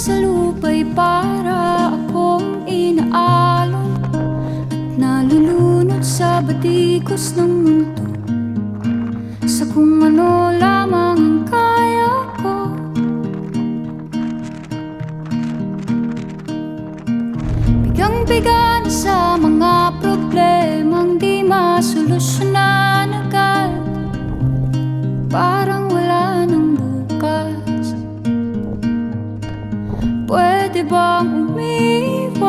sa lupa'y para akong inaalon at nalulunod sa batikos ng mundo, sa kung ano lamang ang kaya ko. Bigang-biga na sa mga problemang di masolusyonan agad, parang wala nang bukas. Pwede bang umiwas?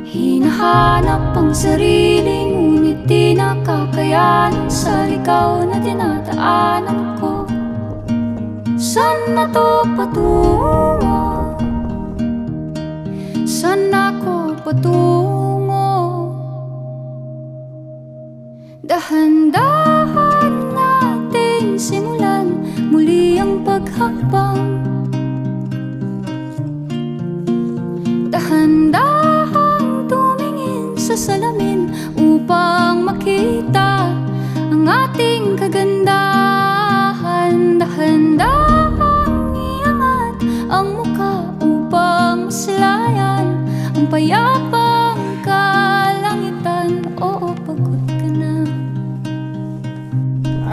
Hinahanap ang sarili, ngunit di nakakayanan sa ligaw na dinadaanan ko. Saan na to patungo? Saan ako patungo? Dahan-dahan natin simulan muli ang paghakbang. Dahan-dahang tumingin sa salamin upang makita ang ating kagandahan. Dahan-dahang iangat ang mukha upang maslayan ang payapang kalangitan. Oo, pagod ka na.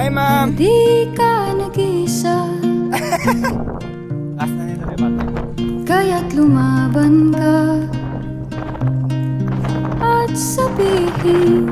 Hi, ma'am! Di ka nag-isa, Last na nito, bata. kaya't lumaban ka at sabihin